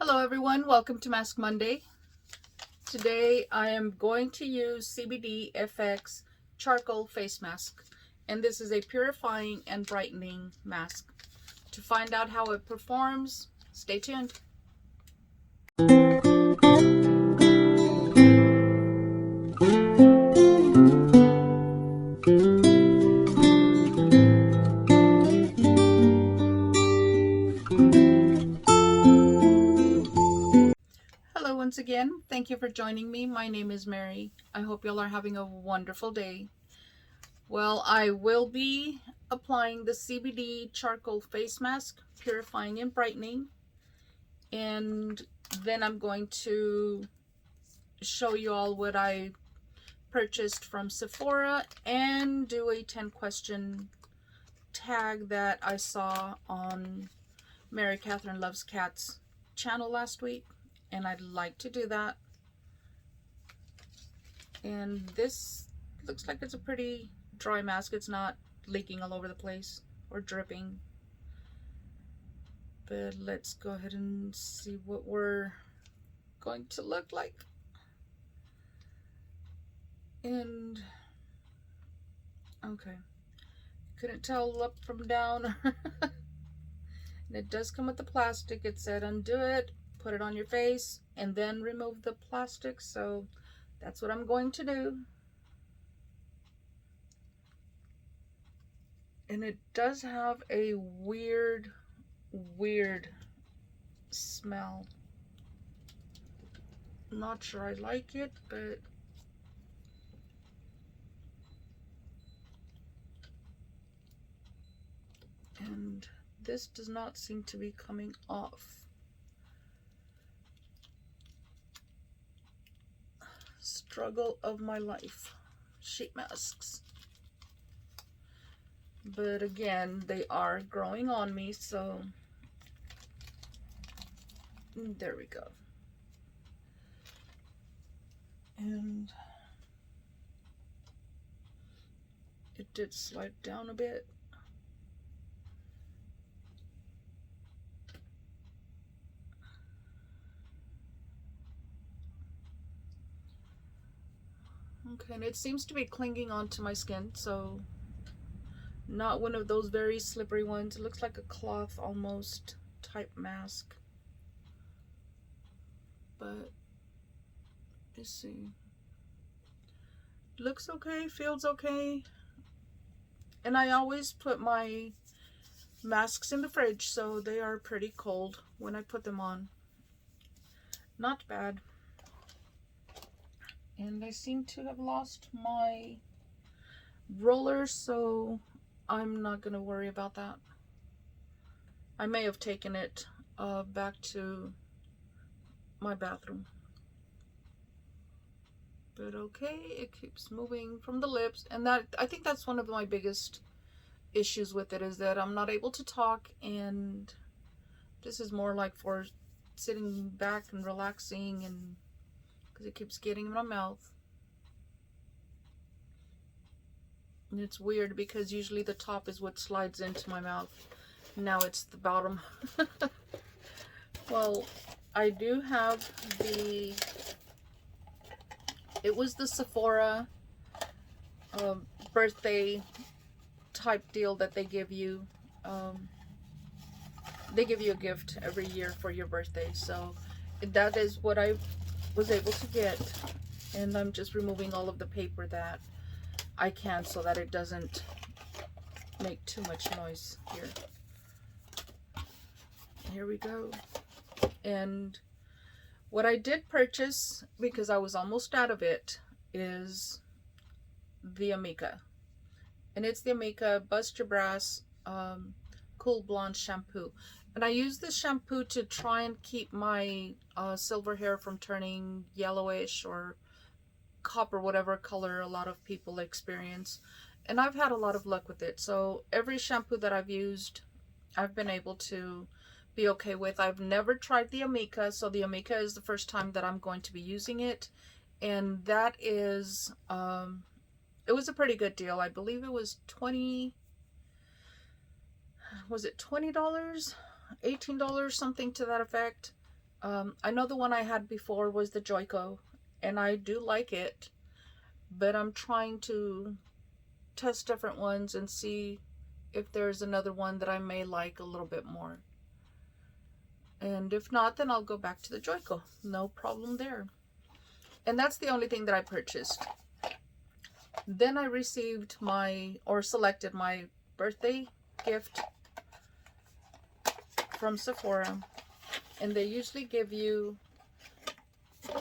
Hello everyone, welcome to Mask Monday. Today I am going to use CBD FX Charcoal Face Mask, and this is a purifying and brightening mask. To find out how it performs, stay tuned. Hello once again, thank you for joining me. My name is Mary. I hope y'all are having a wonderful day. Well, I will be applying the CBD Charcoal Face Mask, purifying and brightening, and then I'm going to show you all what I purchased from Sephora and do a 10 question tag that I saw on Mary Catherine Loves Cats channel last week, and I'd like to do that. And this looks like it's a pretty dry mask. It's not leaking all over the place or dripping, but let's go ahead and see what we're going to look like. And okay, couldn't tell up from down. And it does come with the plastic. It said undo it, put it on your face, and then remove the plastic, so that's what I'm going to do. And it does have a weird smell. I'm not sure I like it, but and this does not seem to be coming off. Struggle of my life. Sheet masks. But again, they are growing on me, so there we go. And it did slide down a bit. Okay, and it seems to be clinging onto my skin, so not one of those very slippery ones. It looks like a cloth almost type mask. But let's see. Looks okay, feels okay. And I always put my masks in the fridge, so they are pretty cold when I put them on. Not bad. And I seem to have lost my roller, so I'm not going to worry about that. I may have taken it back to my bathroom. But okay, it keeps moving from the lips, and that, I think that's one of my biggest issues with it, is that I'm not able to talk, and this is more like for sitting back and relaxing, and because it keeps getting in my mouth. And it's weird because usually the top is what slides into my mouth. Now it's the bottom. Well, I do have it was the Sephora birthday type deal that they give you. They give you a gift every year for your birthday, so that is what I was able to get. And I'm just removing all of the paper that I can so that it doesn't make too much noise here. Here we go. And what I did purchase, because I was almost out of it, is the Amika. And it's the Amika Bust Your Brass Cool Blonde Shampoo. And I use this shampoo to try and keep my silver hair from turning yellowish or copper, whatever color a lot of people experience. And I've had a lot of luck with it. So every shampoo that I've used, I've been able to be okay with. I've never tried the Amika, so the Amika is the first time that I'm going to be using it. And that is, it was a pretty good deal. I believe it was $20, $18, something to that effect. I know the one I had before was the Joico, and I do like it, but I'm trying to test different ones and see if there's another one that I may like a little bit more. And if not, then I'll go back to the Joico. No problem there. And that's the only thing that I purchased. Then I received selected my birthday gift from Sephora. And they usually give you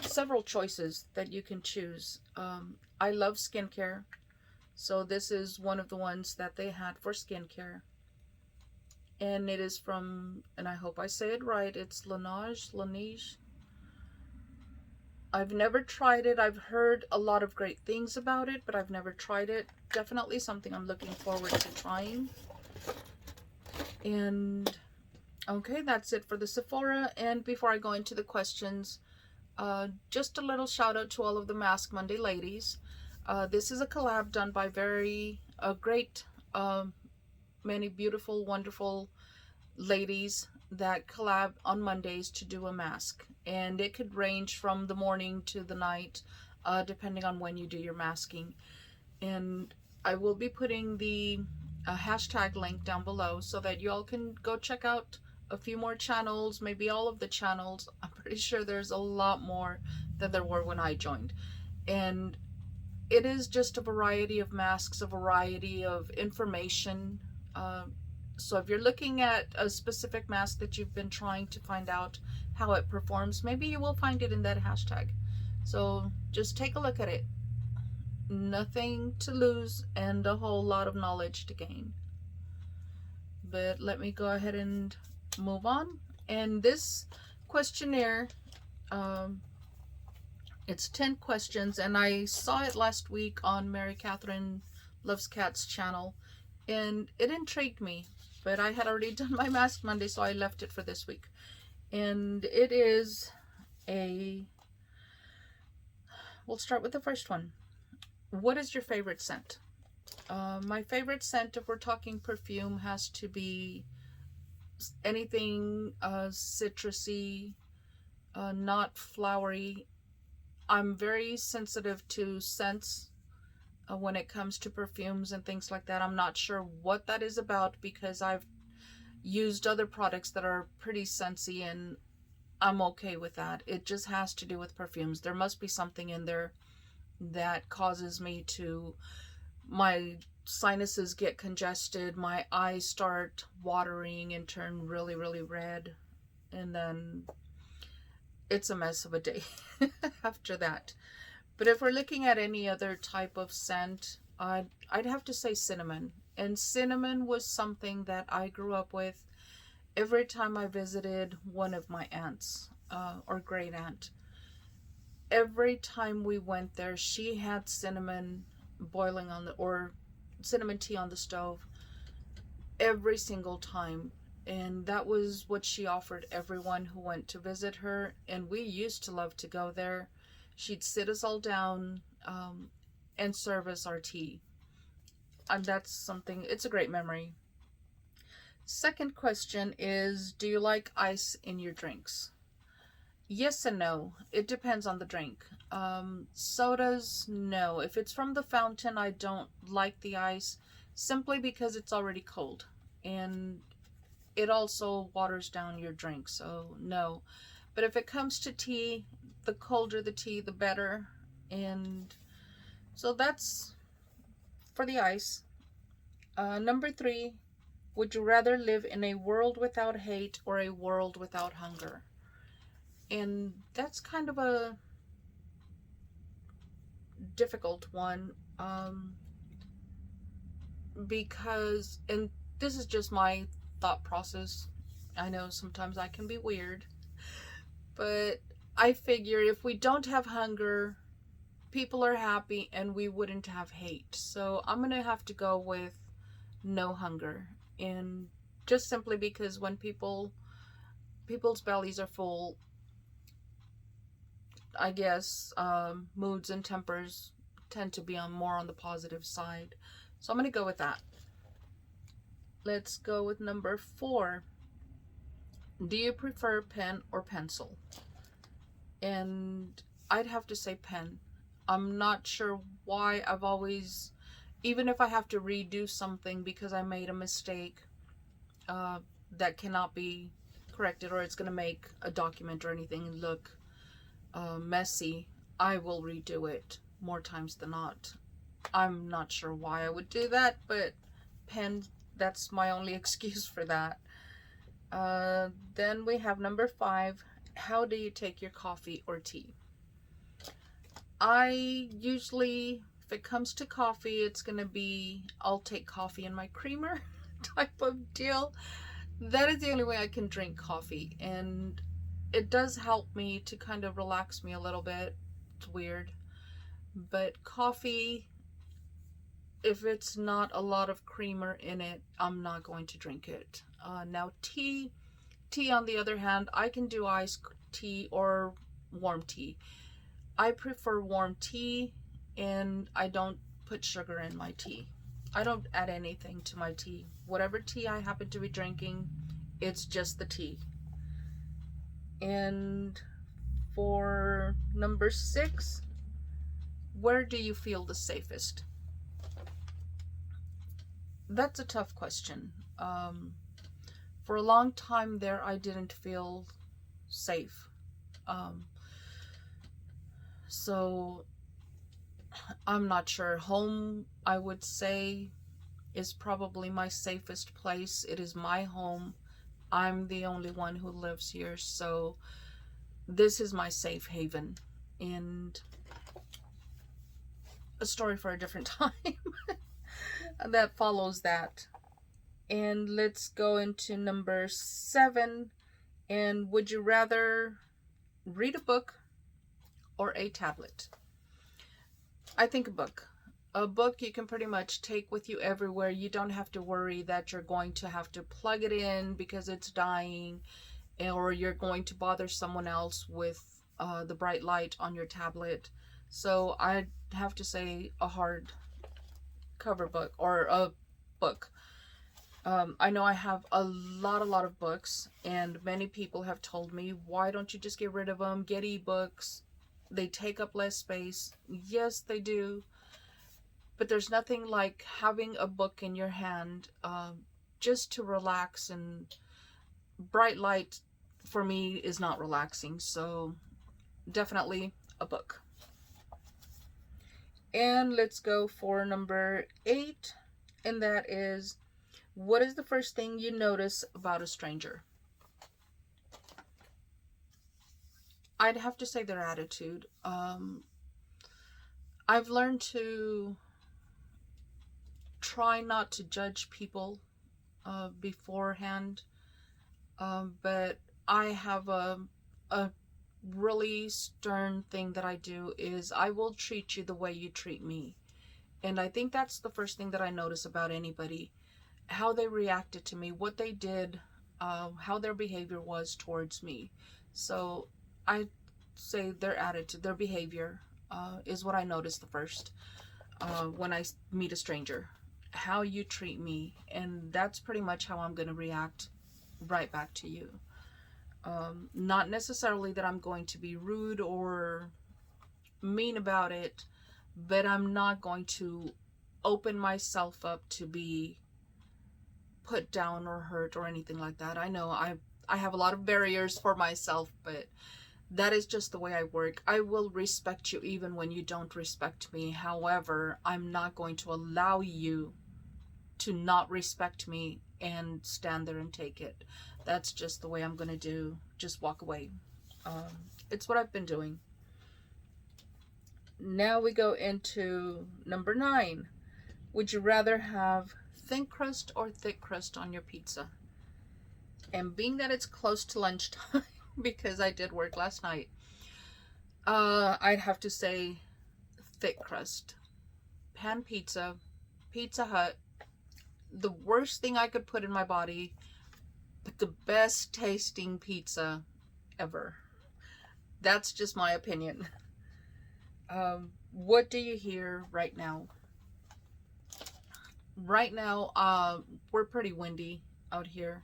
several choices that you can choose. I love skincare. So this is one of the ones that they had for skincare. And it is from, and I hope I say it right, it's Laneige. I've never tried it. I've heard a lot of great things about it, but I've never tried it. Definitely something I'm looking forward to trying. And okay, that's it for the Sephora. And before I go into the questions, just a little shout out to all of the Mask Monday ladies. This is a collab done by great, many beautiful, wonderful ladies that collab on Mondays to do a mask. And it could range from the morning to the night, depending on when you do your masking. And I will be putting the hashtag link down below so that you all can go check out a few more channels, maybe all of the channels. I'm pretty sure there's a lot more than there were when I joined. And it is just a variety of masks, a variety of information. So if you're looking at a specific mask that you've been trying to find out how it performs, maybe you will find it in that hashtag. So just take a look at it. Nothing to lose and a whole lot of knowledge to gain. But let me go ahead and move on. And this questionnaire, it's 10 questions, and I saw it last week on Mary Catherine Loves Cats channel, and it intrigued me, but I had already done my Mask Monday, so I left it for this week. And it is we'll start with the first one. What is your favorite scent? My favorite scent, if we're talking perfume, has to be anything citrusy, not flowery. I'm very sensitive to scents when it comes to perfumes and things like that. I'm not sure what that is about because I've used other products that are pretty scentsy and I'm okay with that. It just has to do with perfumes. There must be something in there that causes me to, my sinuses get congested, my eyes start watering and turn really, really red, and then it's a mess of a day after that. But if we're looking at any other type of scent, I'd have to say cinnamon. And cinnamon was something that I grew up with every time I visited one of my aunts, or great aunt. Every time we went there, she had cinnamon boiling or cinnamon tea on the stove every single time. And that was what she offered everyone who went to visit her. And we used to love to go there. She'd sit us all down and serve us our tea. And that's something, it's a great memory. Second question is, do you like ice in your drinks? Yes and no. It depends on the drink. Sodas, no. If it's from the fountain, I don't like the ice simply because it's already cold. And it also waters down your drink, so no. But if it comes to tea, the colder the tea, the better. And so that's for the ice. Number 3, would you rather live in a world without hate or a world without hunger? And that's kind of a difficult one, because, and this is just my thought process. I know sometimes I can be weird, but I figure if we don't have hunger, people are happy and we wouldn't have hate. So I'm gonna have to go with no hunger. And just simply because when people's bellies are full, I guess moods and tempers tend to be more on the positive side. So I'm gonna go with that. Let's go with number 4. Do you prefer pen or pencil? And I'd have to say pen. I'm not sure why I've always, even if I have to redo something because I made a mistake that cannot be corrected, or it's going to make a document or anything look messy, I will redo it more times than not. I'm not sure why I would do that, but pen, that's my only excuse for that. Then we have number 5. How do you take your coffee or tea? I usually, if it comes to coffee, it's going to be, I'll take coffee in my creamer type of deal. That is the only way I can drink coffee. And it does help me to kind of relax me a little bit. It's weird. But coffee, if it's not a lot of creamer in it, I'm not going to drink it. Now tea on the other hand, I can do iced tea or warm tea. I prefer warm tea, and I don't put sugar in my tea. I don't add anything to my tea. Whatever tea I happen to be drinking, it's just the tea. And for number 6, where do you feel the safest? That's a tough question. For a long time there, I didn't feel safe. So I'm not sure. Home, I would say, is probably my safest place. It is my home. I'm the only one who lives here, so this is my safe haven. And a story for a different time that follows that. And let's go into number 7. And would you rather read a book or a tablet? I think a book. A book you can pretty much take with you everywhere. You don't have to worry that you're going to have to plug it in because it's dying, or you're going to bother someone else with the bright light on your tablet. So I'd have to say a hard cover book, or a book. I know I have a lot of books, and many people have told me, why don't you just get rid of them, get ebooks? They take up less space. Yes, they do. But there's nothing like having a book in your hand just to relax, and bright light for me is not relaxing. So definitely a book. And let's go for number 8, and that is, what is the first thing you notice about a stranger? I'd have to say their attitude. I've learned to try not to judge people beforehand, but I have a really stern thing that I do is I will treat you the way you treat me. And I think that's the first thing that I notice about anybody. How they reacted to me, what they did, how their behavior was towards me. So I say their attitude, their behavior is what I notice the first when I meet a stranger. How you treat me, and that's pretty much how I'm going to react right back to you. Not necessarily that I'm going to be rude or mean about it, but I'm not going to open myself up to be put down or hurt or anything like that. I know I have a lot of barriers for myself, but that is just the way I work. I will respect you even when you don't respect me. However, I'm not going to allow you to not respect me and stand there and take it. That's just the way I'm going to do. Just walk away. It's what I've been doing. Now we go into number 9. Would you rather have thin crust or thick crust on your pizza? And being that it's close to lunchtime, because I did work last night, I'd have to say thick crust. Pan pizza, Pizza Hut, the worst thing I could put in my body, but the best tasting pizza ever. That's just my opinion. What do you hear right now? Right now, we're pretty windy out here.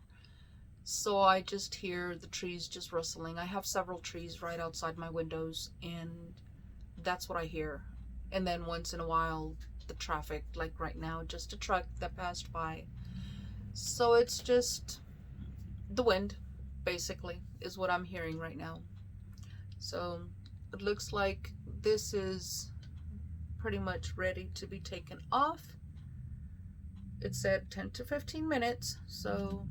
So I just hear the trees just rustling. I have several trees right outside my windows, and that's what I hear. And then once in a while, the traffic, like right now, just a truck that passed by. So it's just the wind, basically, is what I'm hearing right now. So it looks like this is pretty much ready to be taken off. It said 10 to 15 minutes, so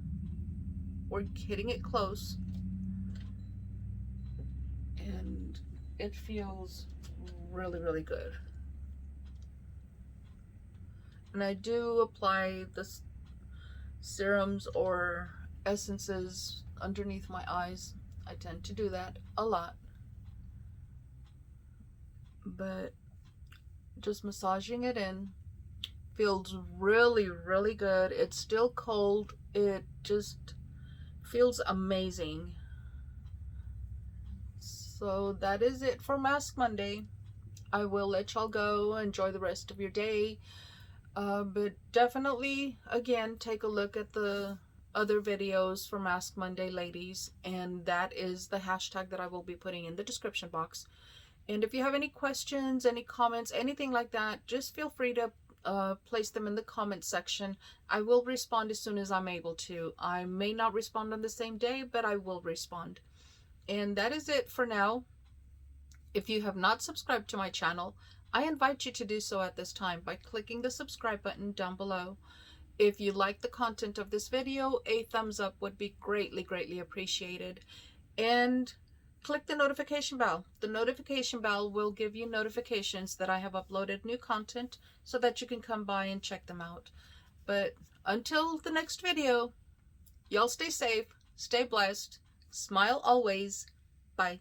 we're hitting it close. And it feels really, really good. And I do apply the serums or essences underneath my eyes. I tend to do that a lot. But just massaging it in feels really, really good. It's still cold. It just feels amazing. So that is it for Mask Monday. I will let y'all go. Enjoy the rest of your day. But definitely, again, take a look at the other videos for Mask Monday, ladies. And that is the hashtag that I will be putting in the description box. And if you have any questions, any comments, anything like that, just feel free to place them in the comment section. I will respond as soon as I'm able to. I may not respond on the same day, but I will respond. And that is it for now. If you have not subscribed to my channel, I invite you to do so at this time by clicking the subscribe button down below. If you like the content of this video, a thumbs up would be greatly, greatly appreciated. And click the notification bell. The notification bell will give you notifications that I have uploaded new content so that you can come by and check them out. But until the next video, y'all stay safe, stay blessed, smile always. Bye.